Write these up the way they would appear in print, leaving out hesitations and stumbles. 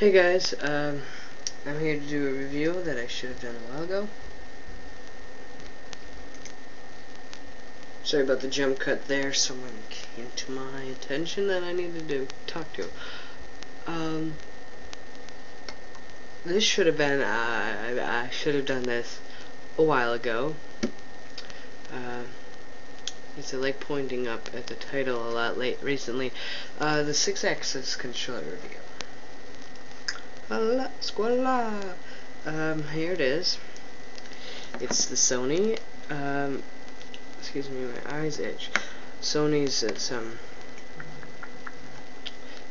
Hey guys, I'm here to do a review that I should have done a while ago. Sorry about the jump cut there, someone came to my attention that I needed to talk to. This should have been, I should have done this a while ago. I like pointing up at the title a lot recently. The Sixaxis controller review. Squala. Here it is. It's the Sony, excuse me, my eyes itch. Sony's,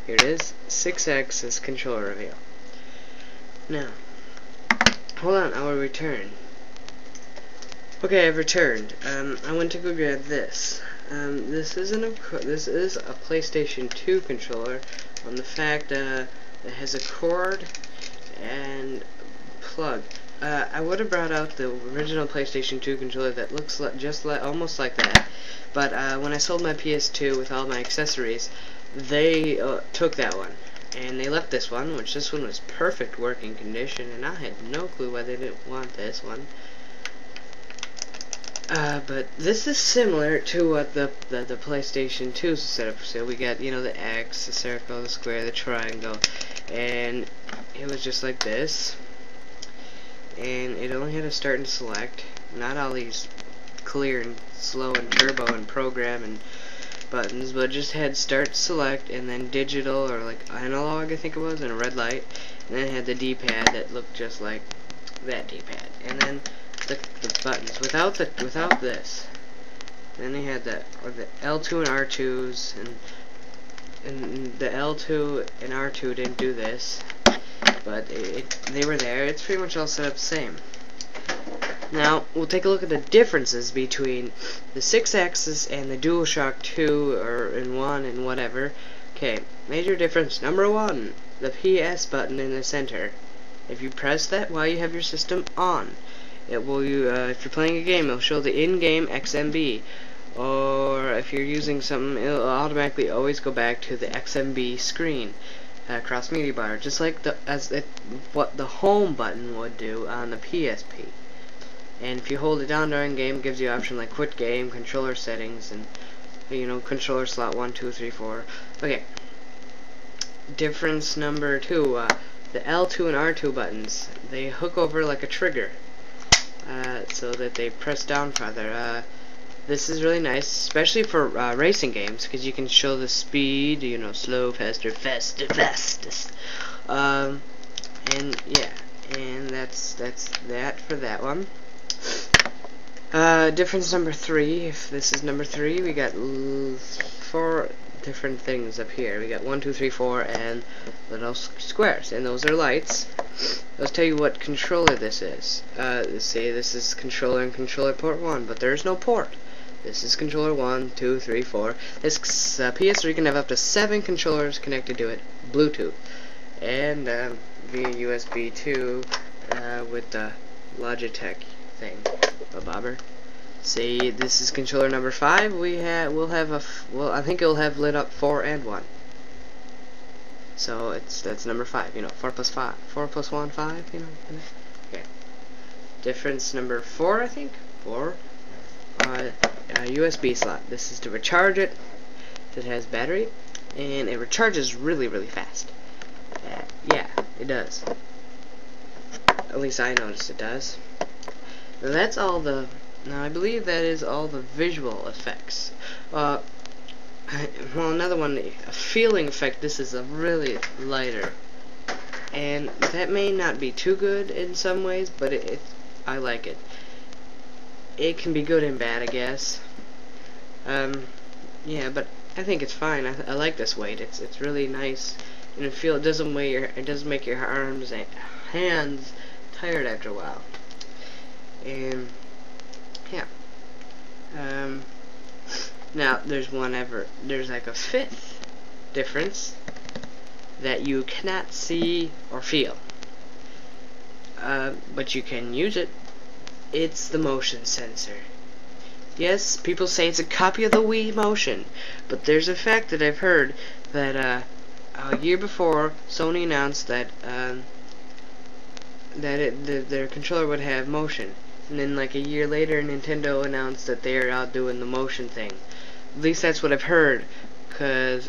here it is, Sixaxis controller review. Now, hold on, I will return. Okay, I've returned. I went to go grab this. This is a PlayStation 2 controller. On the fact, it has a cord and plug. I would have brought out the original PlayStation 2 controller that looks almost like that, but when I sold my PS2 with all my accessories, they took that one, and they left this one, which this one was perfect working condition, and I had no clue why they didn't want this one. But this is similar to what the PlayStation 2 set up. So we got, you know, the X, the circle, the square, the triangle, and it was just like this. And it only had a start and select, not all these clear and slow and turbo and program and buttons, but just had start, select, and then digital or like analog, I think it was, and a red light. And then it had the D-pad that looked just like that D-pad. And then the buttons without this. Then they had the L2 and R2s, and the L2 and R2 didn't do this, but they were there. It's pretty much all set up the same. Now we'll take a look at the differences between the Sixaxis and the DualShock 2 or in 1 and whatever. Okay, major difference number 1: the PS button in the center. If you press that while you have your system on, it will, if you're playing a game, it'll show the in-game XMB, or if you're using something, it'll automatically always go back to the XMB screen, cross media bar, just like what the home button would do on the PSP. And if you hold it down during game, it gives you an option like quit game, controller settings, and controller slot 1, 2, 3, 4. Okay. Difference number 2: the L2 and R2 buttons, they hook over like a trigger. So that they press down farther. This is really nice, especially for racing games, because you can show the speed, slow, faster, fastest. And yeah, and that's that for that one. Difference number 3. If this is number 3, we got 4 different things up here. We got 1, 2, 3, 4, and little squares, and those are lights. Let's tell you what controller this is. Let's say this is controller and controller port 1, but there's no port. This is controller 1, 2, 3, 4. This PS3 can have up to 7 controllers connected to it, Bluetooth, and via USB 2 with the Logitech thing, a bobber. See, this is controller number 5. I think it'll have lit up 4 and 1. So that's number 5. 4 plus 5, 4 plus 1, 5. Okay. Difference number 4, I think. 4. USB slot. This is to recharge it. It has battery, and it recharges really, really fast. Yeah, it does. At least I noticed it does. Now that's all the. Now I believe that is all the visual effects. Well, another one, a feeling effect. This is a really lighter, and that may not be too good in some ways, but I like it. It can be good and bad, I guess. Yeah, but I think it's fine. I like this weight. It's really nice, and it doesn't make your arms and hands tired after a while. And yeah. Now there's like a 5th difference that you cannot see or feel, but you can use it. It's the motion sensor. Yes, people say it's a copy of the Wii Motion, but there's a fact that I've heard that a year before, Sony announced that their controller would have motion, and then like a year later, Nintendo announced that they are out doing the motion thing. At least that's what I've heard, because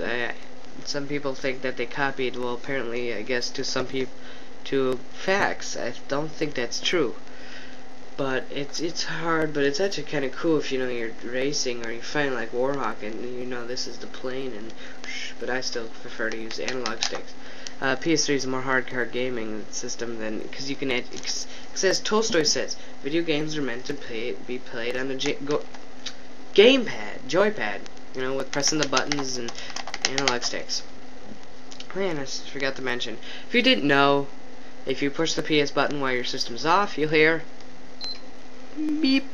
some people think that they copied. Well, apparently, I guess to some people, to facts. I don't think that's true. But it's hard, but it's actually kind of cool if you know you're racing or you find like Warhawk and you know this is the plane. And but I still prefer to use analog sticks. PS3 is a more hardcore gaming system than because you can. It says Tolstoy says video games are meant to be played on the gamepad, joypad. You know, with pressing the buttons and analog sticks. Man, I forgot to mention. If you didn't know, if you push the PS button while your system's off, you'll hear beep,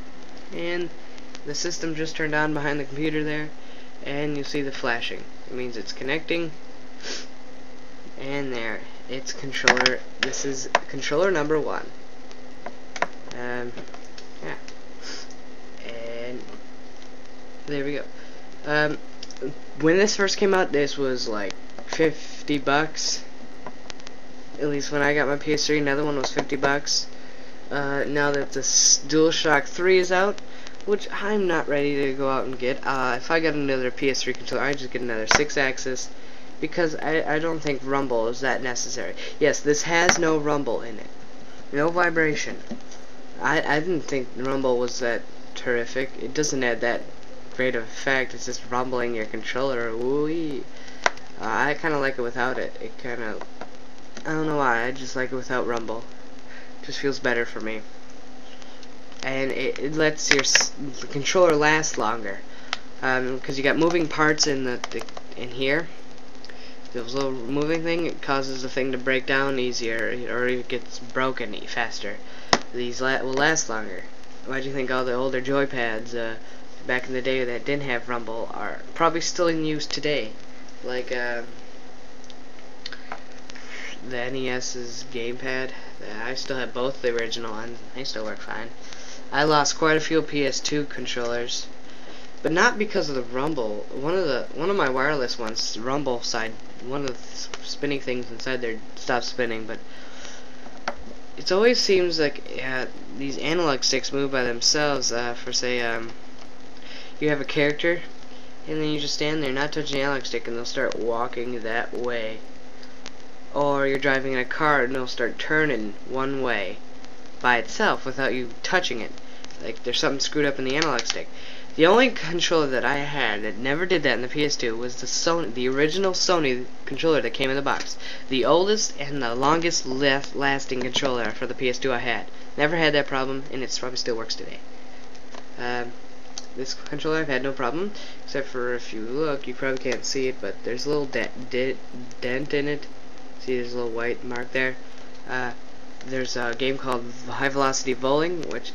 and the system just turned on behind the computer there, and you'll see the flashing. It means it's connecting, and there, it's controller. This is controller number 1. Yeah, and there we go. When this first came out, this was like $50. At least when I got my PS3, another one was $50. Now that the DualShock 3 is out, which I'm not ready to go out and get. If I got another PS3 controller, I'd just get another Sixaxis, because I don't think rumble is that necessary. Yes, this has no rumble in it. No vibration. I didn't think rumble was that terrific. It doesn't add that great of effect. It's just rumbling your controller. Woo-wee. I kind of like it without it. It kind of, I don't know why, I just like it without rumble. It just feels better for me. And it lets your controller last longer. Because you got moving parts in in here. This little moving thing, it causes the thing to break down easier, or it gets broken faster. These will last longer. Why do you think all the older joypads back in the day that didn't have rumble are probably still in use today? Like the NES's gamepad. I still have both the original ones. They still work fine. I lost quite a few PS2 controllers, but not because of the rumble. One of my wireless ones, the rumble side, one of the spinning things inside there stopped spinning. But it always seems like these analog sticks move by themselves. For say, you have a character, and then you just stand there, not touching the analog stick, and they'll start walking that way. Or you're driving in a car, and they'll start turning one way by itself without you touching it. Like there's something screwed up in the analog stick. The only controller that I had that never did that in the PS2 was the original Sony controller that came in the box. The oldest and the longest lasting controller for the PS2 I had. Never had that problem, and it probably still works today. This controller I've had no problem, except for if you look, you probably can't see it, but there's a little dent in it. See, there's a little white mark there. There's a game called High Velocity Bowling, which,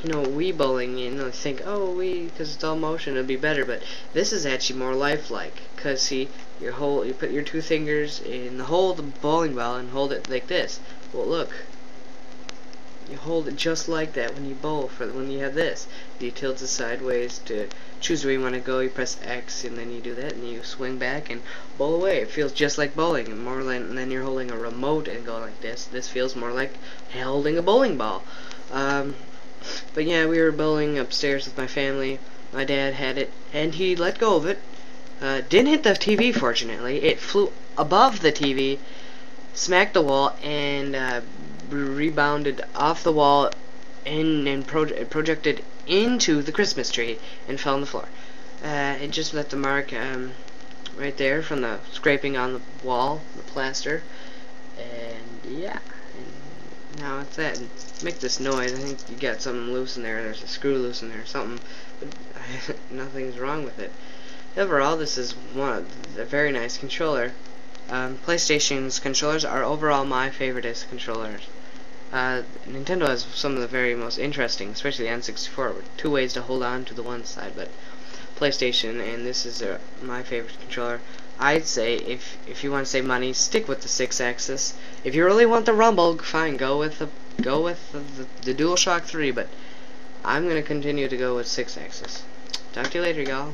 you know, Wii bowling, you know, think, oh, Wii, because it's all motion, it'll be better, but this is actually more lifelike, because, see, you put your 2 fingers in the hole of the bowling ball and hold it like this. Well, look, you hold it just like that when you bowl, when you have this. You tilt it sideways to choose where you want to go, you press X, and then you do that, and you swing back and bowl away. It feels just like bowling, and more than you're holding a remote and going like this. This feels more like holding a bowling ball. But yeah, we were bowling upstairs with my family. My dad had it, and he let go of it. Didn't hit the TV, fortunately. It flew above the TV, smacked the wall, and rebounded off the wall and projected into the Christmas tree and fell on the floor. It just left a mark right there from the scraping on the wall, the plaster, and yeah. Now it's that. Make this noise. I think you got something loose in there. There's a screw loose in there or something. But nothing's wrong with it. Overall, this is a very nice controller. PlayStation's controllers are overall my favoriteest controllers. Nintendo has some of the very most interesting, especially the N64, with 2 ways to hold on to the one side. But PlayStation, and this is my favorite controller. I'd say if you want to save money, stick with the Sixaxis. If you really want the rumble, fine, go with the DualShock 3. But I'm gonna continue to go with Sixaxis. Talk to you later, y'all.